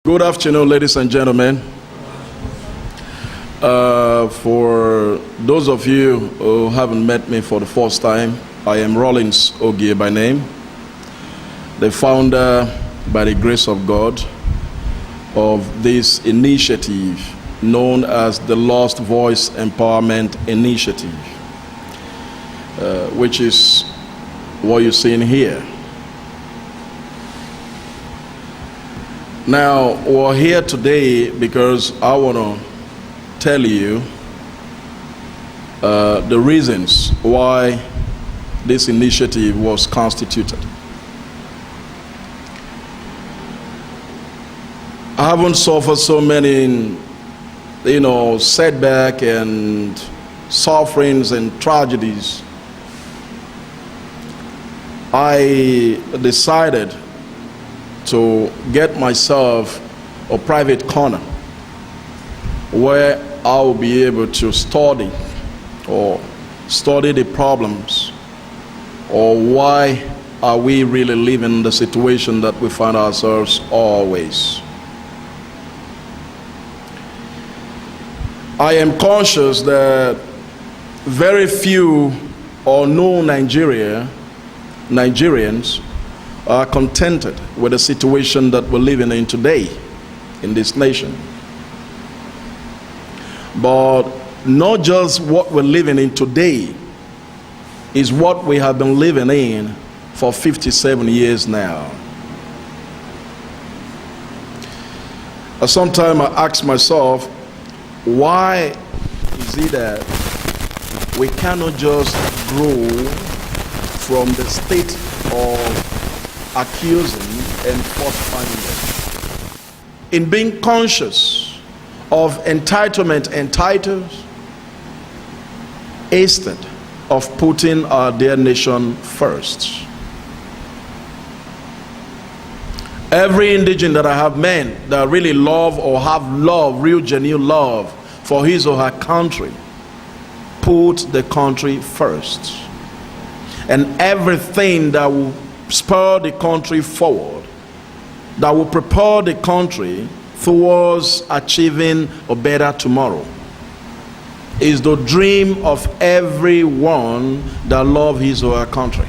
Good afternoon, ladies and gentlemen. For those of you who haven't met me for the first time, I am Rawlings, Ogie by name, the founder, by the grace of God, of this initiative known as the Lost Voice Empowerment Initiative, which is what you're seeing here. Now, we're here today because I want to tell you the reasons why this initiative was constituted. I haven't suffered so many, setbacks and sufferings and tragedies. I decided to get myself a private corner where I will be able to study the problems, or why are we really living the situation that we find ourselves always. I am conscious that very few or no Nigerians are contented with the situation that we're living in today in this nation. But not just what we're living in today is what we have been living in for 57 years now. Sometimes I ask myself, why is it that we cannot just grow from the state of accusing and fault-finding, in being conscious of entitlement and titles, instead of putting our dear nation first? Every indigene that I have met that really love or have love, real genuine love for his or her country, put the country first. And everything that will spur the country forward, that will prepare the country towards achieving a better tomorrow, is the dream of everyone that loves his or her country.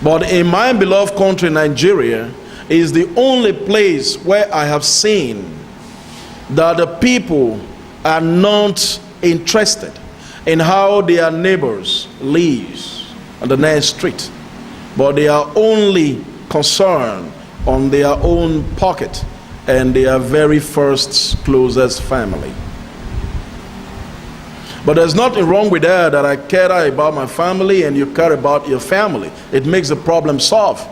But in my beloved country, Nigeria, is the only place where I have seen that the people are not interested in how their neighbors live on the next street, but they are only concerned on their own pocket and their very first closest family. But there's nothing wrong with that I care about my family and you care about your family. It makes the problem solved.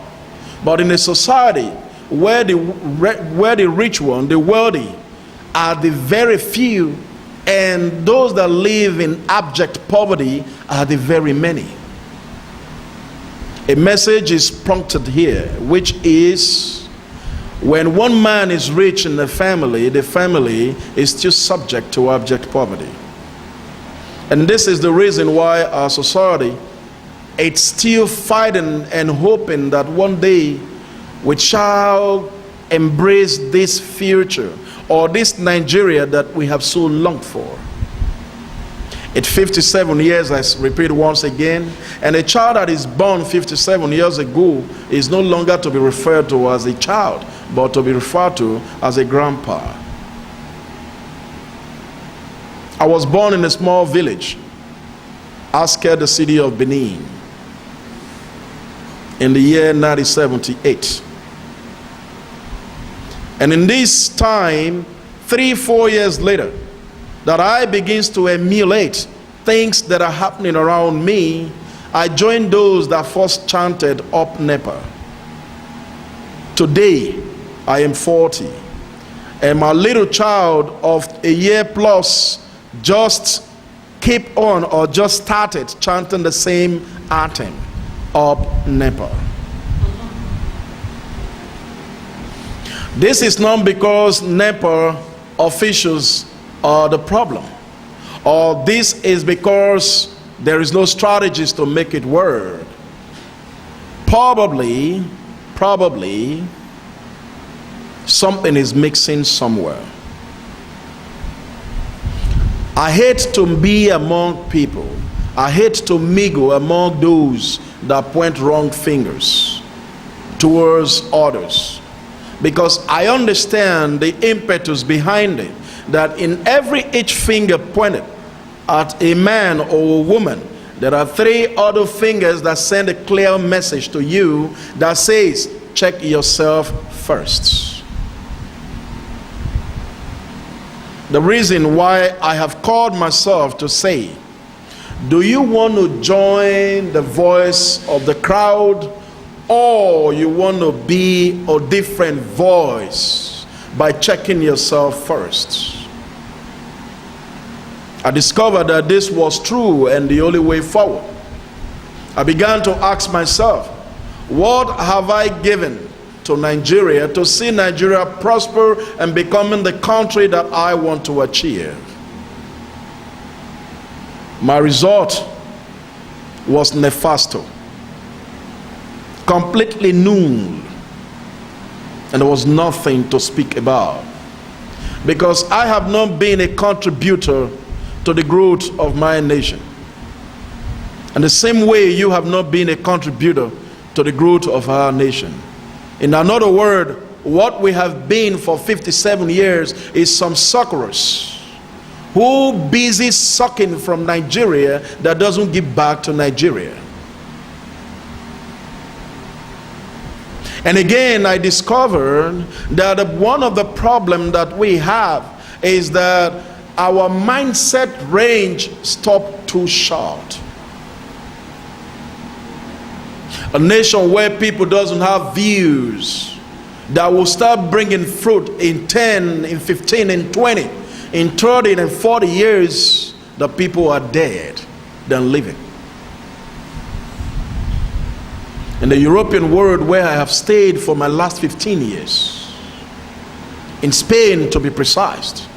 But in a society where the rich one, the wealthy, are the very few, and those that live in abject poverty are the very many, a message is prompted here, which is, when one man is rich in the family is still subject to abject poverty. And this is the reason why our society is still fighting and hoping that one day we shall embrace this future, or this Nigeria that we have so longed for. At 57 years, I repeat once again, and a child that is born 57 years ago is no longer to be referred to as a child, but to be referred to as a grandpa. I was born in a small village, Asker, the city of Benin, in the year 1978. And in this time, 3-4 years later, that I begins to emulate things that are happening around me, I joined those that first chanted Up Nepa. Today, I am 40, and my little child of a year plus just keep on or just started chanting the same anthem, Up Nepa. This is not because NEPA officials are the problem, or this is because there is no strategies to make it work. Probably Something is mixing somewhere. I hate to be among people. I hate to mingle among those that point wrong fingers towards others, because I understand the impetus behind it, that in each finger pointed at a man or a woman, there are 3 other fingers that send a clear message to you that says, check yourself first. The reason why I have called myself to say, do you want to join the voice of the crowd, or you want to be a different voice by checking yourself first? I discovered that this was true and the only way forward. I began to ask myself, what have I given to Nigeria to see Nigeria prosper and becoming the country that I want to achieve? My result was nefasto, completely null, and there was nothing to speak about, because I have not been a contributor to the growth of my nation. And the same way you have not been a contributor to the growth of our nation. In another word, what we have been for 57 years is some suckers who busy sucking from Nigeria that doesn't give back to Nigeria. And again, I discovered that one of the problems that we have is that our mindset range stopped too short. A nation where people doesn't have views that will start bringing fruit in 10, in 15, in 20, in 30 and 40 years, the people are dead than living. In the European world where I have stayed for my last 15 years, in Spain to be precise,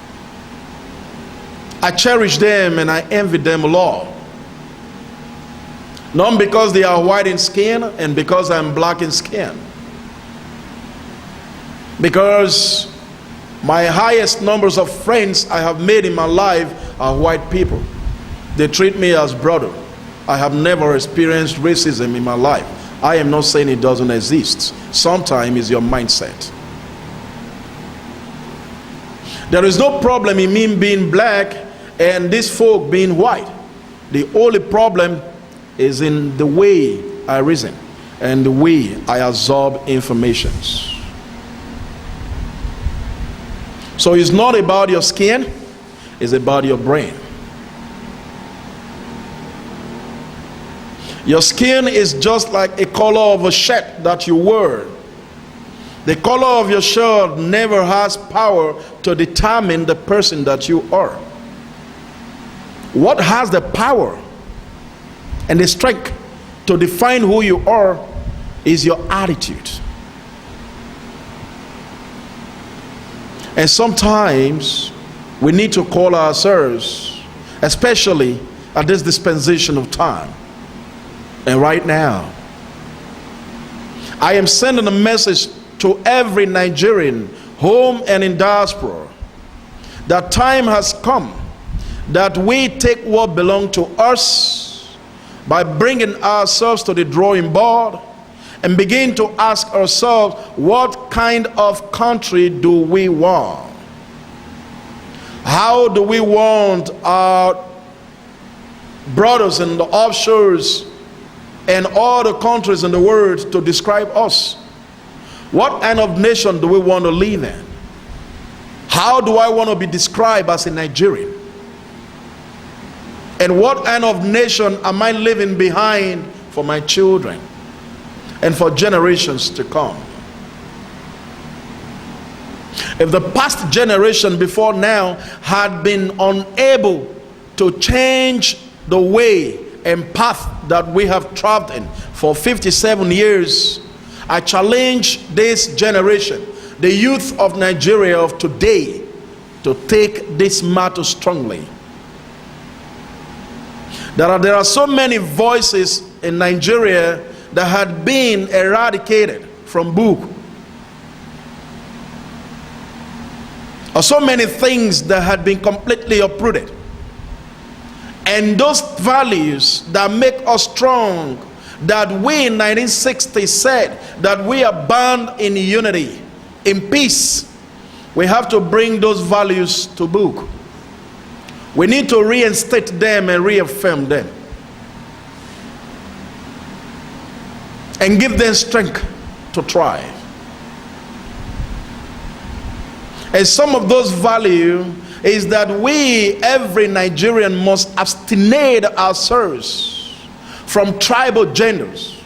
I cherish them and I envy them a lot. Not because they are white in skin and because I'm black in skin. Because my highest numbers of friends I have made in my life are white people. They treat me as brother. I have never experienced racism in my life. I am not saying it doesn't exist. Sometimes it's your mindset. There is no problem in me being black and these folk being white. The only problem is in the way I reason and the way I absorb information. So it's not about your skin, it's about your brain. Your skin is just like a color of a shirt that you wear. The color of your shirt never has power to determine the person that you are. What has the power and the strength to define who you are is your attitude. And sometimes we need to call ourselves, especially at this dispensation of time. And right now, I am sending a message to every Nigerian, home and in diaspora, that time has come that we take what belongs to us by bringing ourselves to the drawing board and begin to ask ourselves, what kind of country do we want? How do we want our brothers in the offshores and all the countries in the world to describe us? What kind of nation do we want to live in? How do I want to be described as a Nigerian? And what kind of nation am I leaving behind for my children and for generations to come? If the past generation before now had been unable to change the way and path that we have traveled in for 57 years, I challenge this generation, the youth of Nigeria of today, to take this matter strongly. There are so many voices in Nigeria that had been eradicated from book. or so many things that had been completely uprooted. And those values that make us strong, that we in 1960 said that we are bound in unity, in peace, we have to bring those values to book. We need to reinstate them and reaffirm them, and give them strength to thrive. And some of those values is that we, every Nigerian, must abstinate ourselves from tribal genders.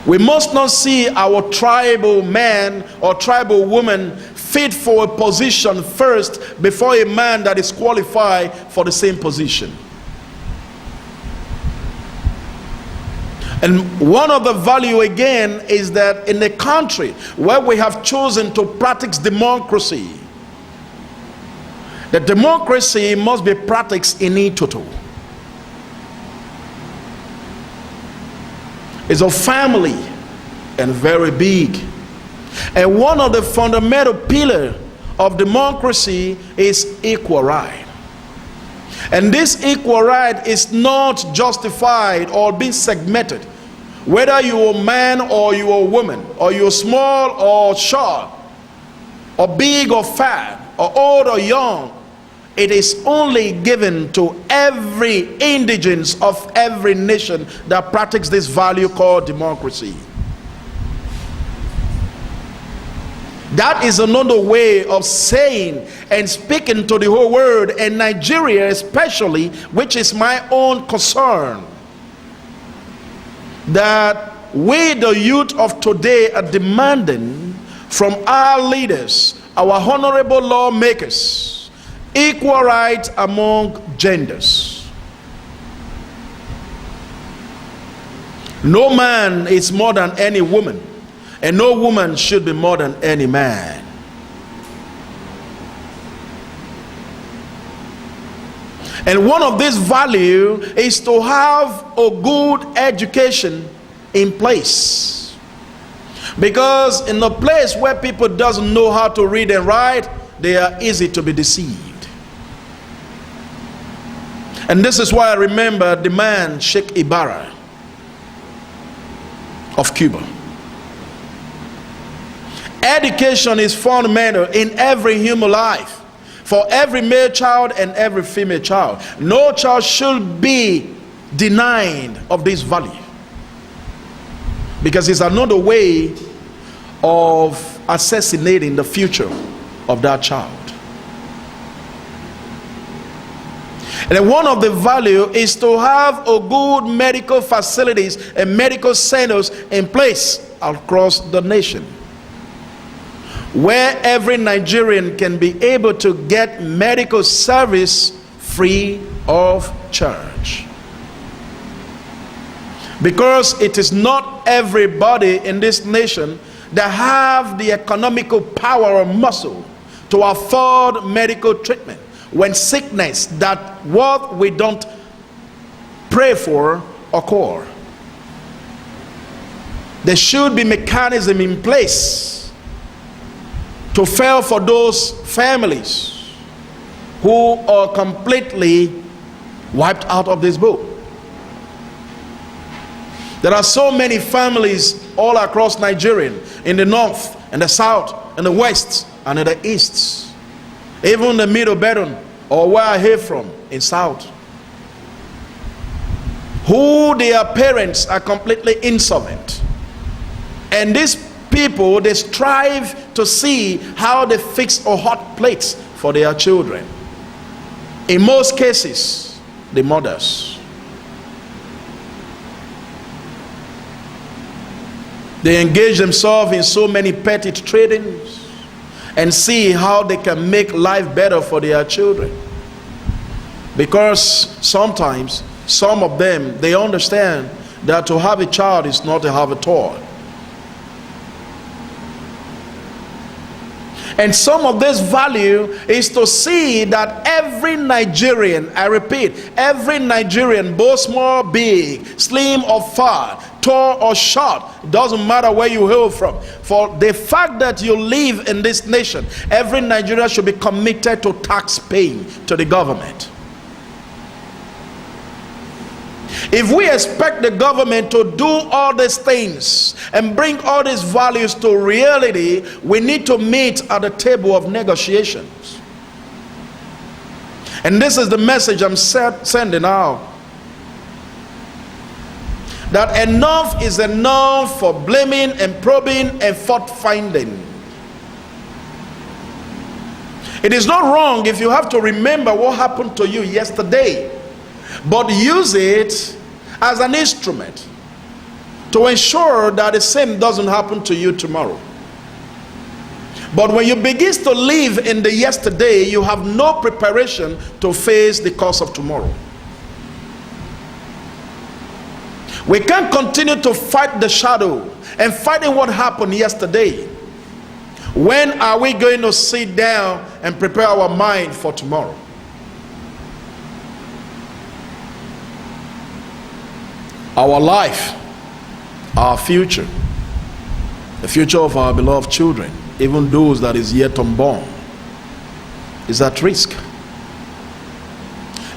We must not see our tribal man or tribal woman fit for a position first before a man that is qualified for the same position. And one of the value again is that in a country where we have chosen to practice democracy, the democracy must be practiced in total. It's a family and very big. And one of the fundamental pillars of democracy is equal right. And this equal right is not justified or being segmented. Whether you're a man or you're a woman, or you're small or short, or big or fat, or old or young, it is only given to every indigence of every nation that practices this value called democracy. That is another way of saying and speaking to the whole world, and Nigeria especially, which is my own concern, that we, the youth of today, are demanding from our leaders, our honorable lawmakers, equal rights among genders. No man is more than any woman, and no woman should be more than any man. And one of these values is to have a good education in place. Because in a place where people doesn't know how to read and write, they are easy to be deceived. And this is why I remember the man Sheikh Ibarra of Cuba. Education is fundamental in every human life, for every male child and every female child. No child should be denied of this value, because it's another way of assassinating the future of that child. And one of the value is to have a good medical facilities and medical centers in place across the nation, where every Nigerian can be able to get medical service free of charge. Because it is not everybody in this nation that have the economical power or muscle to afford medical treatment when sickness that what we don't pray for occur. There should be mechanism in place to fail for those families who are completely wiped out of this book. There are so many families all across Nigeria, in the north, in the south, in the west, and in the east, even the middle belt, or where I hail from, in south, who their parents are completely insolvent. And these people, they strive to see how they fix a hot plate for their children. In most cases, the mothers. They engage themselves in so many petty tradings and see how they can make life better for their children. Because sometimes, some of them, they understand that to have a child is not to have a toy. And some of this value is to see that every Nigerian, I repeat, every Nigerian, both small, big, slim or fat, tall or short, it doesn't matter where you hail from. For the fact that you live in this nation, every Nigerian should be committed to tax paying to the government. If we expect the government to do all these things and bring all these values to reality, we need to meet at the table of negotiations. And this is the message I'm sending out. That enough is enough for blaming and probing and fault finding. It is not wrong if you have to remember what happened to you yesterday, but use it as an instrument to ensure that the same doesn't happen to you tomorrow. But when you begin to live in the yesterday, you have no preparation to face the course of tomorrow. We can't continue to fight the shadow and fighting what happened yesterday. When are we going to sit down and prepare our mind for tomorrow? Our life, our future, the future of our beloved children, even those that is yet unborn, is at risk.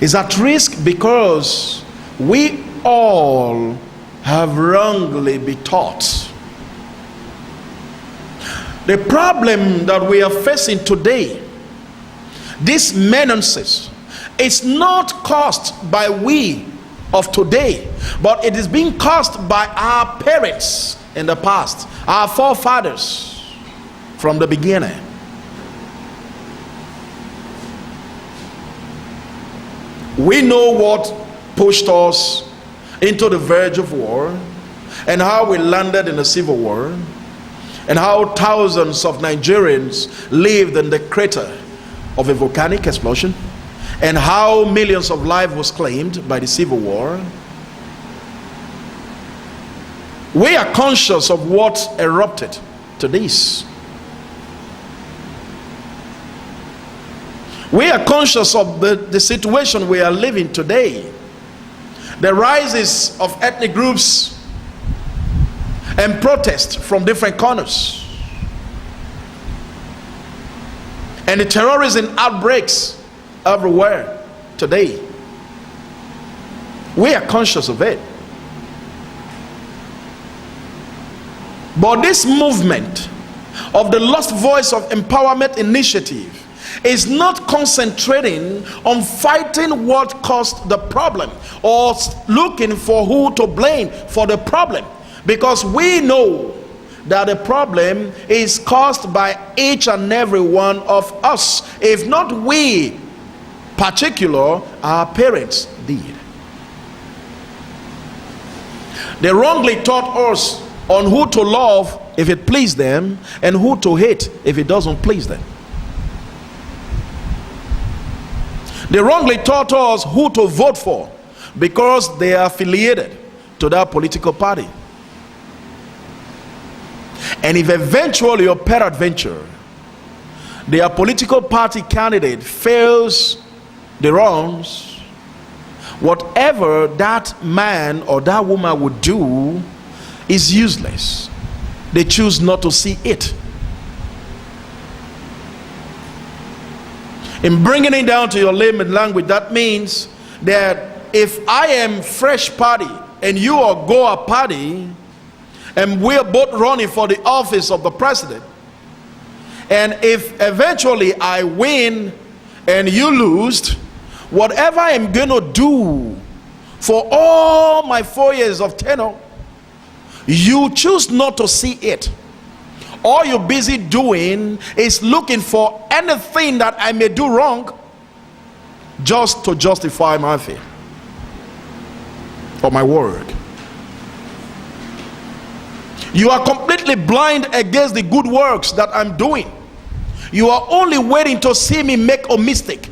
Is at risk because we all have wrongly been taught. The problem that we are facing today, this menaces, is not caused by we of today, but it is being caused by our parents in the past, our forefathers from the beginning. We know what pushed us into the verge of war, and how we landed in a civil war, and how thousands of Nigerians lived in the crater of a volcanic explosion, and how millions of lives was claimed by the civil war. We are conscious of what erupted to this. We are conscious of the situation we are living today. The rises of ethnic groups and protests from different corners, and the terrorism outbreaks everywhere today. We are conscious of it. But this movement of the Lost Voice of Empowerment Initiative is not concentrating on fighting what caused the problem or looking for who to blame for the problem, because we know that the problem is caused by each and every one of us. If not we particular, our parents did. They wrongly taught us on who to love if it pleased them and who to hate if it doesn't please them. They wrongly taught us who to vote for because they are affiliated to that political party. And if eventually or peradventure their political party candidate fails the wrongs, whatever that man or that woman would do is useless. They choose not to see it. In bringing it down to your layman language, that means that if I am fresh party and you are Goa party, and we're both running for the office of the president, and if eventually I win and you lose, whatever I'm going to do for all my 4 years of tenure, you choose not to see it. All you're busy doing is looking for anything that I may do wrong just to justify my faith or my word. You are completely blind against the good works that I'm doing. You are only waiting to see me make a mistake.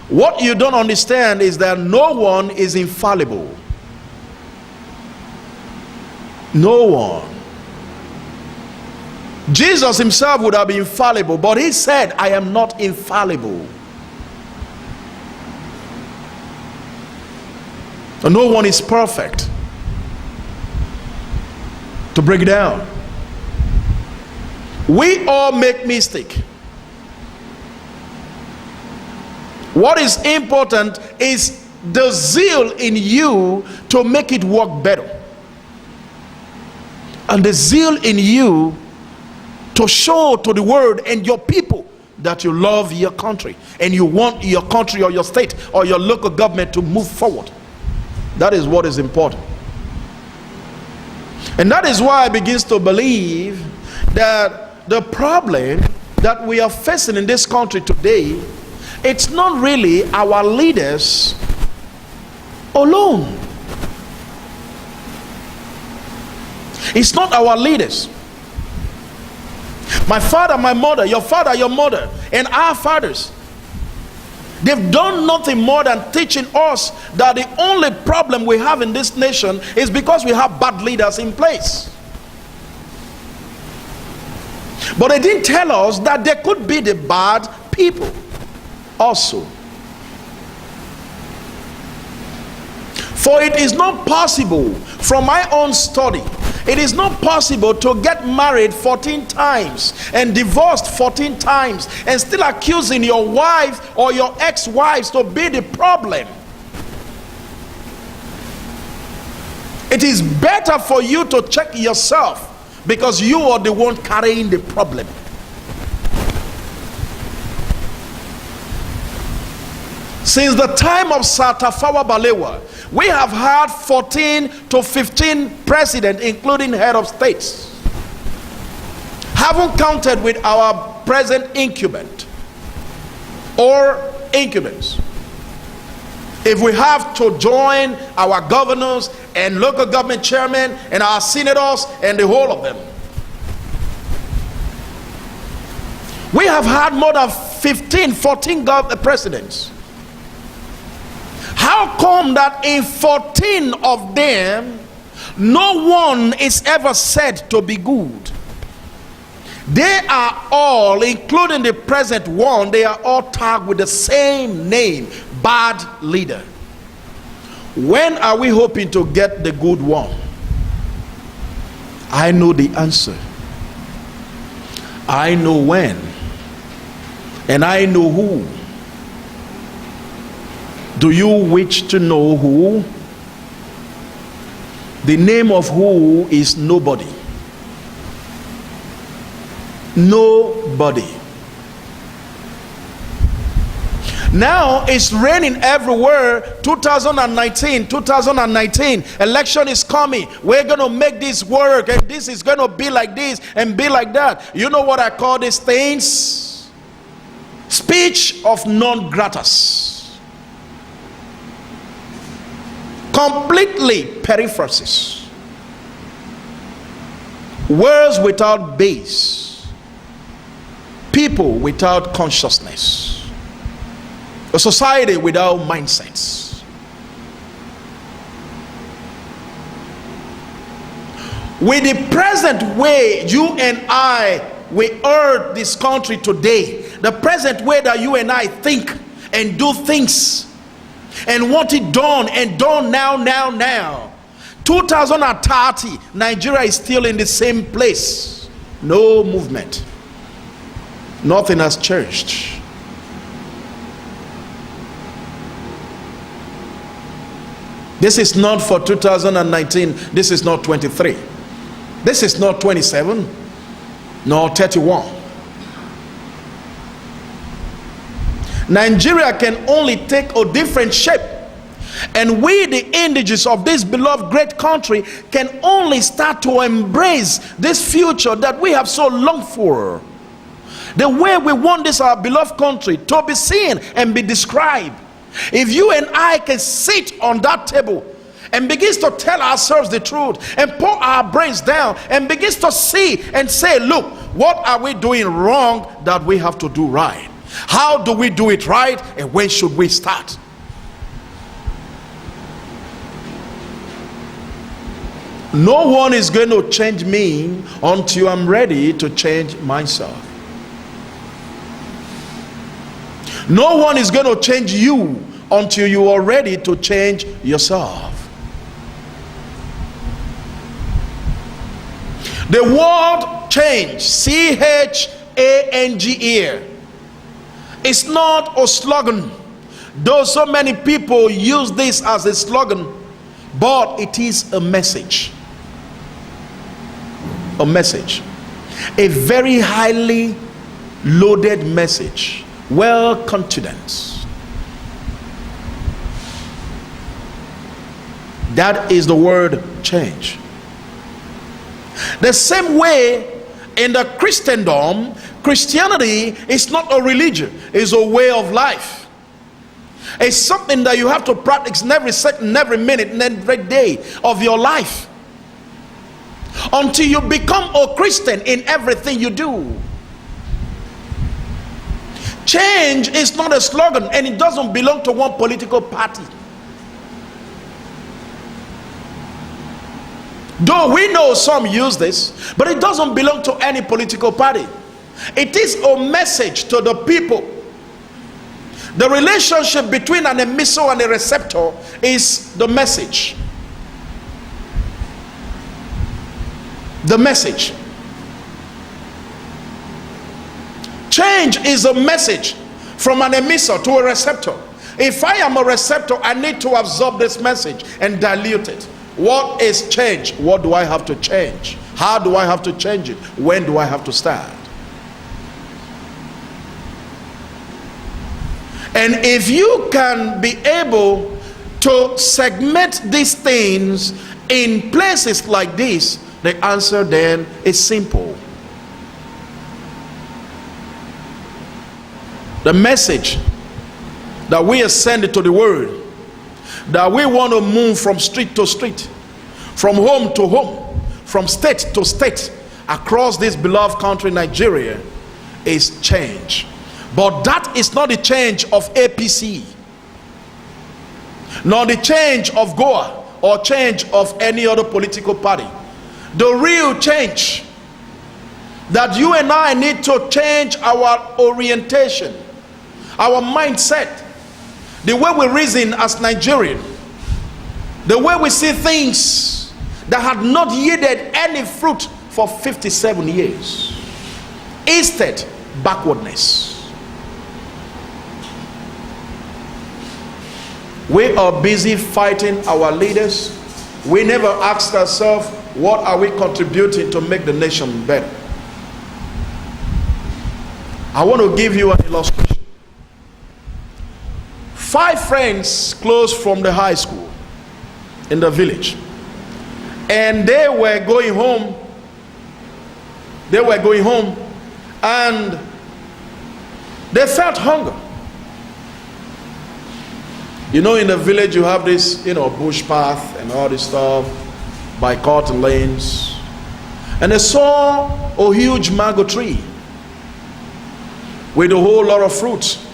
What you don't understand is that no one is infallible. No one. Jesus himself would have been infallible, but he said, I am not infallible. No one is perfect. to break it down. We all make mistakes. What is important is the zeal in you to make it work better, and the zeal in you to show to the world and your people that you love your country and you want your country or your state or your local government to move forward. That is what is important. And that is why I begin to believe that the problem that we are facing in this country today, it's not really our leaders alone. It's not our leaders. My father, my mother, your father, your mother, and our fathers, they've done nothing more than teaching us that the only problem we have in this nation is because we have bad leaders in place. But they didn't tell us that there could be the bad people also. For it is not possible, from my own study, it is not possible to get married 14 times and divorced 14 times and still accusing your wife or your ex-wives to be the problem. It is better for you to check yourself, because you are the one carrying the problem. Since the time of Sir Tafawa Balewa, we have had 14 to 15 presidents, including head of states. Haven't counted with our present incumbent or incumbents. If we have to join our governors and local government chairmen and our senators and the whole of them, we have had more than 15, 14 presidents. How come that in 14 of them, no one is ever said to be good? They are all, including the present one, they are all tagged with the same name: bad leader. When are we hoping to get the good one? I know the answer. I know when. And I know who. Do you wish to know who? The name of who is nobody. Nobody. Now it's raining everywhere. 2019, election is coming. We're going to make this work, and this is going to be like this and be like that. You know what I call these things? Speech of non gratis. Completely periphrases, words without base, people without consciousness, a society without mindsets. With the present way you and I we urge this country today, the present way that you and I think and do things and want it done and done now. 2030, Nigeria is still in the same place. No movement. Nothing has changed. This is not for 2019. This is not 23. This is not 27 nor 31. Nigeria can only take a different shape, and we, the indigenous of this beloved great country, can only start to embrace this future that we have so longed for. The way we want this our beloved country to be seen and be described. If you and I can sit on that table and begins to tell ourselves the truth and pour our brains down and begins to see and say, look, what are we doing wrong that we have to do right? How do we do it right, and when should we start? No one is going to change me until I'm ready to change myself. No one is going to change you until you are ready to change yourself. The word change, C-H-A-N-G-E, is not a slogan, though so many people use this as a slogan, but it is a message. A message. A very highly loaded message. Well content. That is the word change. The same way in the Christendom, Christianity is not a religion, it's a way of life. It's something that you have to practice in every second, every minute, and every day of your life, until you become a Christian in everything you do. Change is not a slogan, and it doesn't belong to one political party. Though we know some use this, but it doesn't belong to any political party. It is a message to the people. The relationship between an emitter and a receptor is the message. The message. Change is a message from an emitter to a receptor. If I am a receptor, I need to absorb this message and dilute it. What is change? What do I have to change? How do I have to change it? When do I have to start? And if you can be able to segment these things in places like this, the answer then is simple. The message that we are sending to the world, that we want to move from street to street, from home to home, from state to state, across this beloved country, Nigeria, is change. But that is not the change of APC, nor the change of Goa, or change of any other political party. The real change that you and I need to change our orientation, our mindset, the way we reason as Nigerians, the way we see things that had not yielded any fruit for 57 years. Instead, backwardness. We are busy fighting our leaders. We never ask ourselves, what are we contributing to make the nation better? I want to give you an illustration. 5 friends close from the high school in the village, and they were going home and they felt hunger. You know, in the village you have this, bush path and all this stuff by cotton lanes, and they saw a huge mango tree with a whole lot of fruits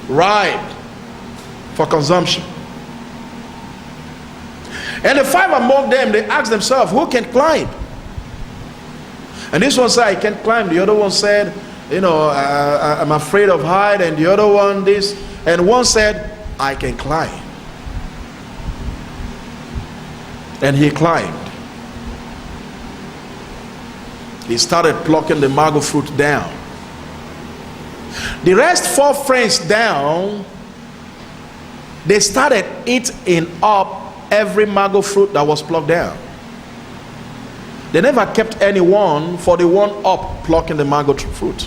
ripe for consumption. And the 5 among them, they asked themselves, who can climb? And this one said, I can't climb. The other one said, I'm afraid of height. And the other one this. And one said, I can climb. And he climbed. He started plucking the mango fruit down. The rest 4 friends down, they started eating up every mango fruit that was plucked down. They never kept anyone for the one up plucking the mango fruit.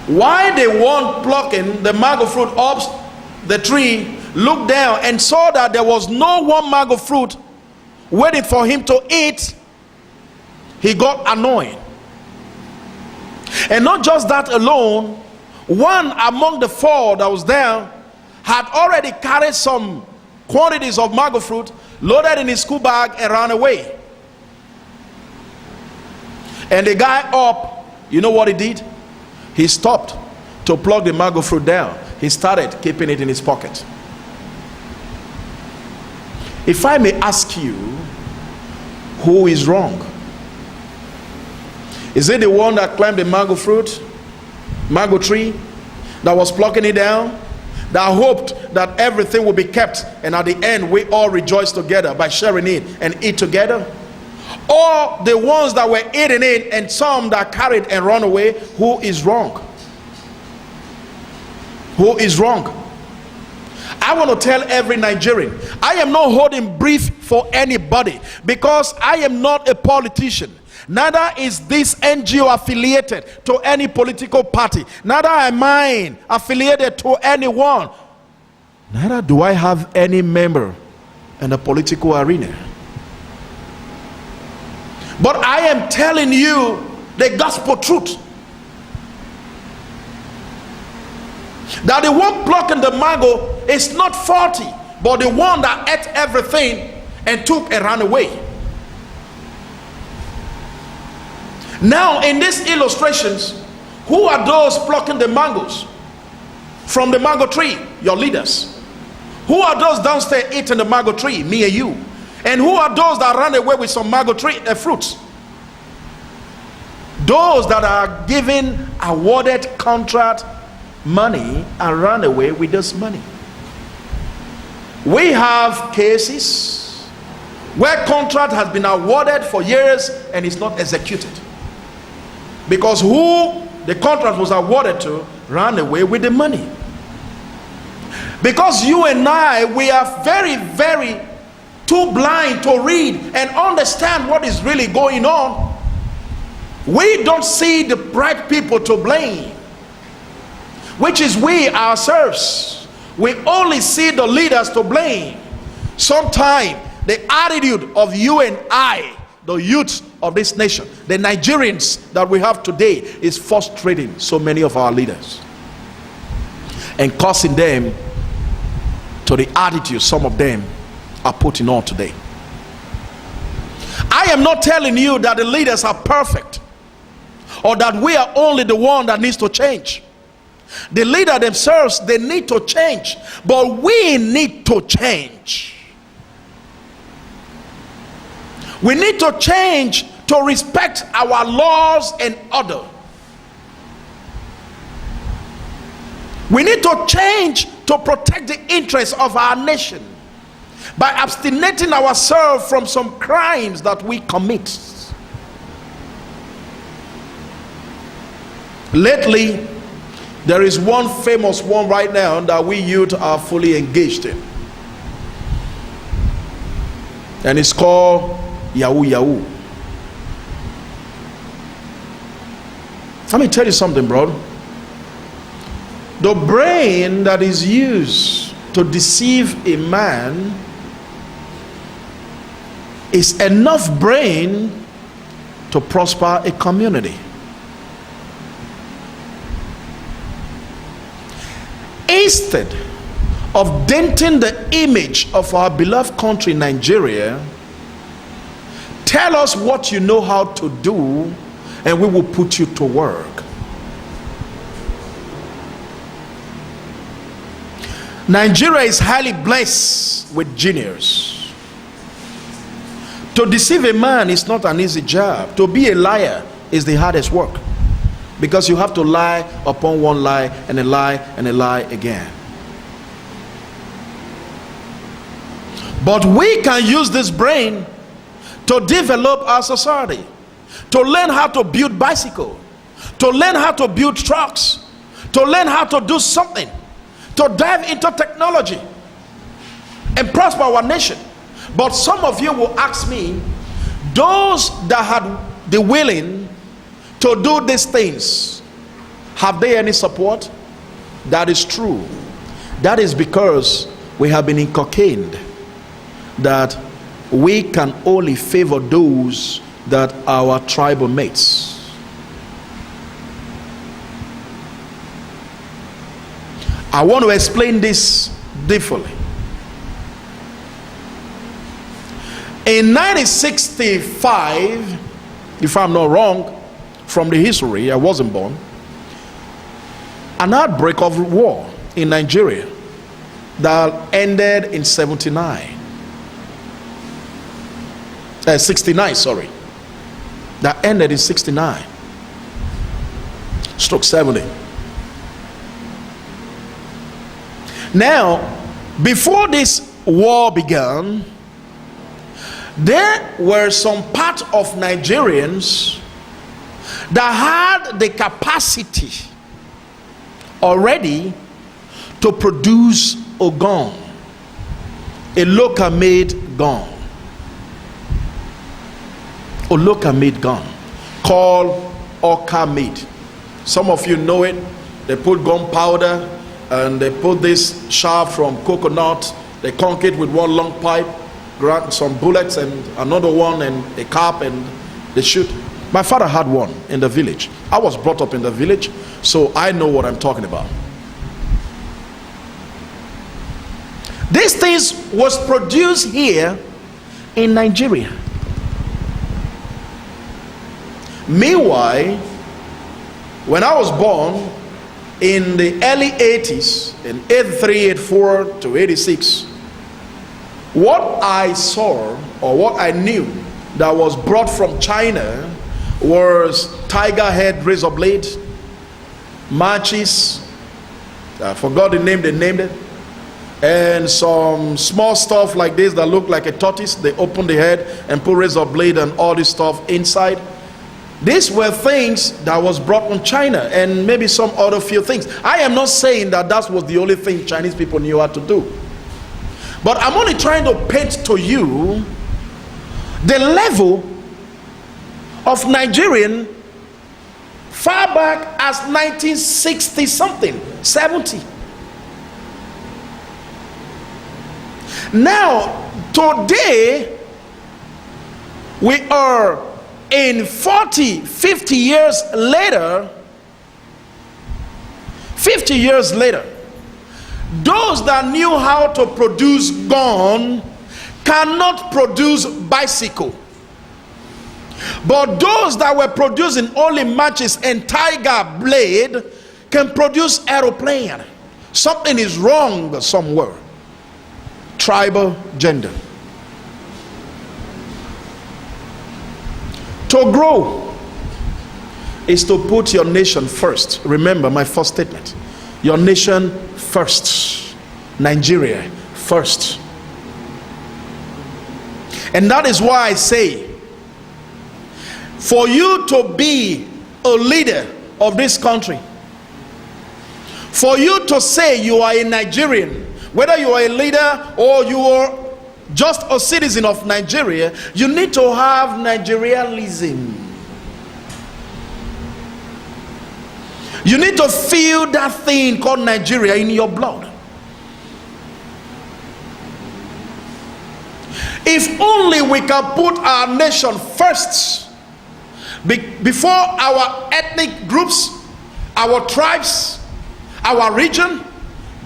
While the one plucking the mango fruit up the tree looked down and saw that there was no one mango fruit waiting for him to eat, he got annoyed. And not just that alone, one among the 4 that was there had already carried some quantities of mango fruit, loaded in his school bag, and ran away. And the guy up, you know what he did? He stopped to plug the mango fruit down. He started keeping it in his pocket. If I may ask you, who is wrong? Is it the one that climbed the mango tree, that was plucking it down, that hoped that everything will be kept, and at the end we all rejoice together by sharing it and eat together? Or the ones that were eating it and some that carried and run away? Who is wrong? Who is wrong? I want to tell every Nigerian, I am not holding brief for anybody, because I am not a politician. Neither is this NGO affiliated to any political party. Neither am I affiliated to anyone. Neither do I have any member in the political arena. But I am telling you the gospel truth. That the one plucking the mango is not 40, but the one that ate everything and took and ran away. Now, in these illustrations, who are those plucking the mangoes from the mango tree? Your leaders. Who are those downstairs eating the mango tree? Me and you. And who are those that ran away with some mango tree fruits? Those that are given awarded contract money and run away with this money. We have cases where contract has been awarded for years and is not executed, because who the contract was awarded to ran away with the money. Because you and I, we are very, very too blind to read and understand what is really going on. We don't see the right people to blame, which is we ourselves. We only see the leaders to blame. Sometimes the attitude of you and I, the youth of this nation, the Nigerians that we have today, is frustrating so many of our leaders and causing them to the attitude some of them are putting on today. I am not telling you that the leaders are perfect or that we are only the one that needs to change. The leader themselves, they need to change, but we need to change. We need to change to respect our laws and order. We need to change to protect the interests of our nation by abstaining ourselves from some crimes that we commit. Lately, there is one famous one right now that we youth are fully engaged in, and it's called Yahoo Yahoo. Let me tell you something, bro. The brain that is used to deceive a man is enough brain to prosper a community. Instead of denting the image of our beloved country, Nigeria, tell us what you know how to do, and we will put you to work. Nigeria is highly blessed with genius. To deceive a man is not an easy job. To be a liar is the hardest work, because you have to lie upon one lie and a lie and a lie again. But we can use this brain to develop our society, to learn how to build bicycle, to learn how to build trucks, to learn how to do something, to dive into technology and prosper our nation. But some of you will ask me, those that had the willing to do these things, have they any support? That is true. That is because we have been inculcated that we can only favor those that are our tribal mates. I want to explain this differently. In 1965, if I'm not wrong, from the history, I wasn't born, an outbreak of war in Nigeria that ended in 69, sorry. That ended in 69. Stroke 70. Now, Before this war began, there were some part of Nigerians that had the capacity already to produce a gun, a local made gun, called Oka made. Some of you know it. They put gunpowder and they put this shaft from coconut. They conk it with one long pipe, grant some bullets and another one and a cap, and they shoot. My father had one in the village. I was brought up in the village, so I know what I'm talking about. These things was produced here in Nigeria. Meanwhile, when I was born in the early 80s, in 83, 84 to 86, what I saw or what I knew that was brought from China was tiger head razor blade, matches, I forgot the name they named it, and some small stuff like this that looked like a tortoise. They opened the head and put razor blade and all this stuff inside. These were things that was brought from China, and maybe some other few things. I am not saying that that was the only thing Chinese people knew how to do, but I'm only trying to paint to you the level of Nigerian far back as 1960 something, 70. Now today we are in 40, 50 years later, 50 years later, those that knew how to produce gun cannot produce bicycle. But those that were producing only matches and tiger blade can produce aeroplane. Something is wrong somewhere. Tribal gender. To grow is to put your nation first. Remember my first statement. Your nation first. Nigeria first. And that is why I say, for you to be a leader of this country, for you to say you are a Nigerian, whether you are a leader or you are just a citizen of Nigeria, you need to have Nigerianism. You need to feel that thing called Nigeria in your blood. If only we can put our nation first before our ethnic groups, our tribes, our region,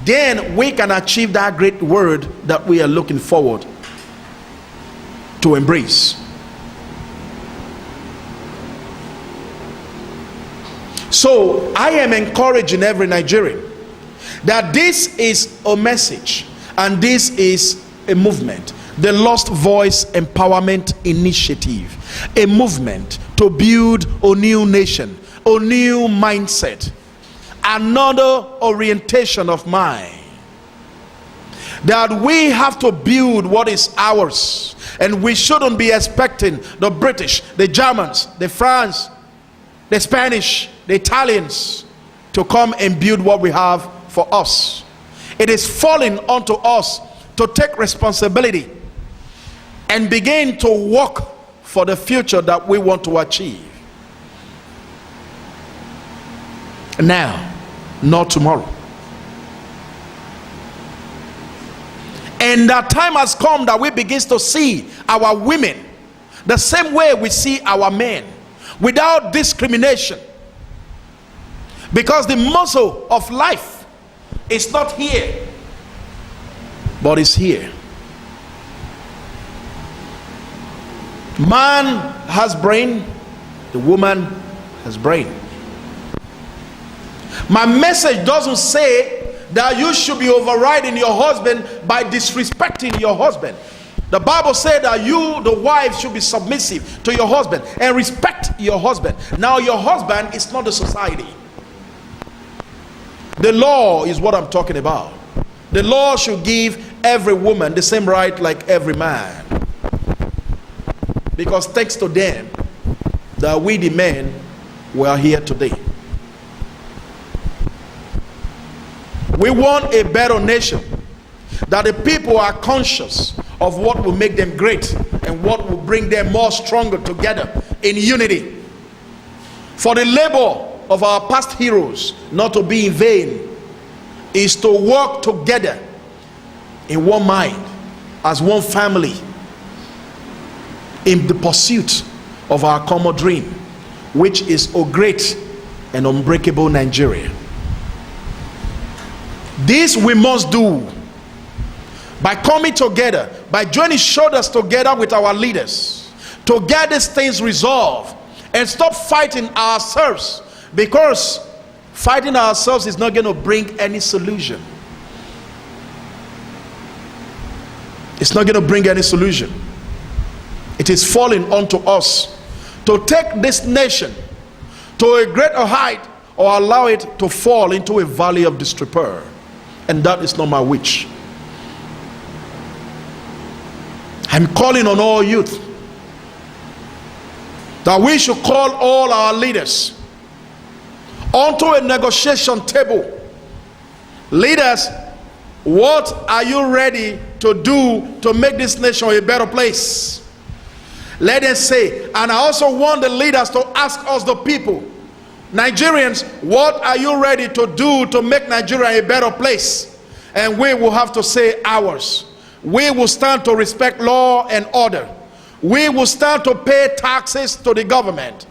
then we can achieve that great word that we are looking forward to embrace. So I am encouraging every Nigerian that this is a message and this is a movement, the Lost Voice Empowerment Initiative, a movement to build a new nation, a new mindset, another orientation of mind, that we have to build what is ours, and we shouldn't be expecting the British, the Germans, the France, the Spanish, the Italians to come and build what we have for us. It is falling onto us to take responsibility and begin to work for the future that we want to achieve now, not tomorrow. And that time has come that we begin to see our women the same way we see our men, without discrimination, because the muscle of life is not here but is here. Man has brain, the woman has brain. My message doesn't say that you should be overriding your husband by disrespecting your husband. The Bible said that you, the wife, should be submissive to your husband and respect your husband. Now your husband is not the society. The law is what I'm talking about. the law should give every woman the same right like every man. Because thanks to them that we the men were here today. We want a better nation, that the people are conscious of what will make them great and what will bring them more stronger together in unity. For the labor of our past heroes not to be in vain is to work together in one mind, as one family, in the pursuit of our common dream, which is a great and unbreakable Nigeria. This we must do by coming together, by joining shoulders together with our leaders to get these things resolved and stop fighting ourselves, because fighting ourselves is not going to bring any solution. It's not going to bring any solution. It is falling onto us to take this nation to a greater height or allow it to fall into a valley of disrepair. And that is not my wish. I'm calling on all youth that we should call all our leaders onto a negotiation table. Leaders, what are you ready to do to make this nation a better place? Let us say. And I also want the leaders to ask us, the people, Nigerians, what are you ready to do to make Nigeria a better place? And we will have to say ours. We will stand to respect law and order. We will stand to pay taxes to the government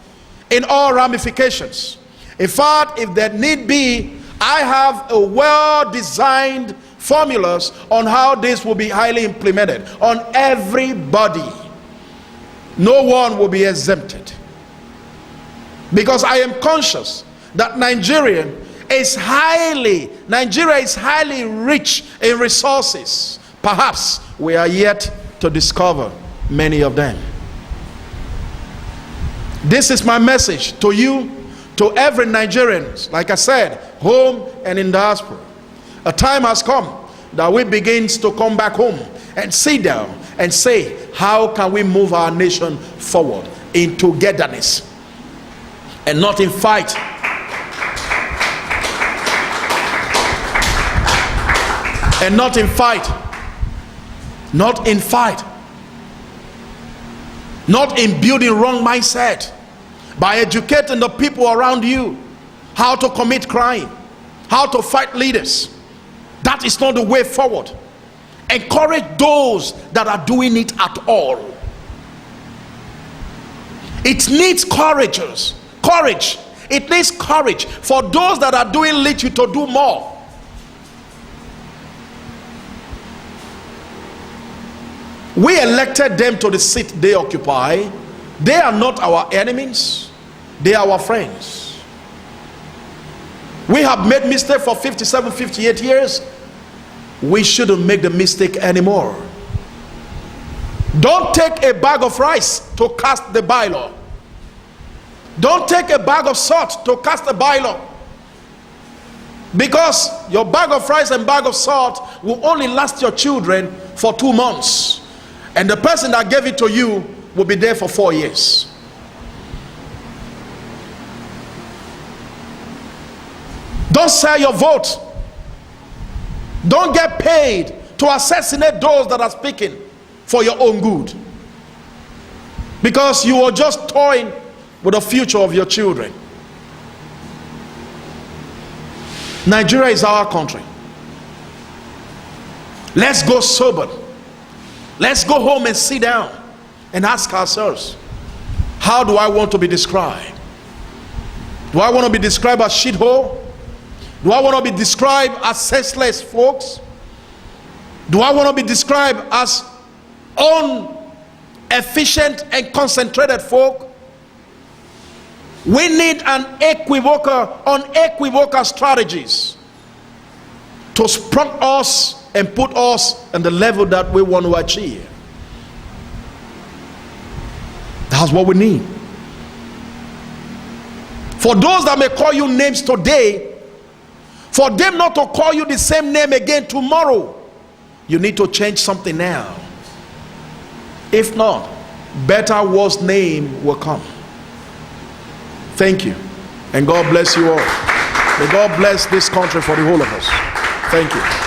in all ramifications. In fact, if there need be, I have a well-designed formulas on how this will be highly implemented on everybody. No one will be exempted. Because I am conscious that Nigeria is highly rich in resources. Perhaps we are yet to discover many of them. This is my message to you, to every Nigerian, like I said, home and in diaspora. A time has come that we begin to come back home and sit down and say, how can we move our nation forward in togetherness and not in fight? And not in fight. Not in fight. Not in building wrong mindset. By educating the people around you how to commit crime, how to fight leaders. That is not the way forward. Encourage those that are doing it at all. It needs courage. It needs courage for those that are doing little to do more. We elected them to the seat they occupy. They are not our enemies. They are our friends. We have made mistakes for 57, 58 years. We shouldn't make the mistake anymore. Don't take a bag of rice to cast the bylaw. Don't take a bag of salt to cast the bylaw. Because your bag of rice and bag of salt will only last your children for 2 months. And the person that gave it to you will be there for 4 years. Don't sell your vote. Don't get paid to assassinate those that are speaking for your own good. Because you are just toying with the future of your children. Nigeria is our country. Let's go sober. Let's go home and sit down and ask ourselves, how do I want to be described? Do I want to be described as shithole? Do I want to be described as senseless folks? Do I want to be described as inefficient and concentrated folk? We need unequivocal strategies to sprout us and put us on the level that we want to achieve. That's what we need. For those that may call you names today, For them not to call you the same name again tomorrow, you need to change something now. If not, better, worse name will come. Thank you. And God bless you all. May God bless this country for the whole of us. Thank you.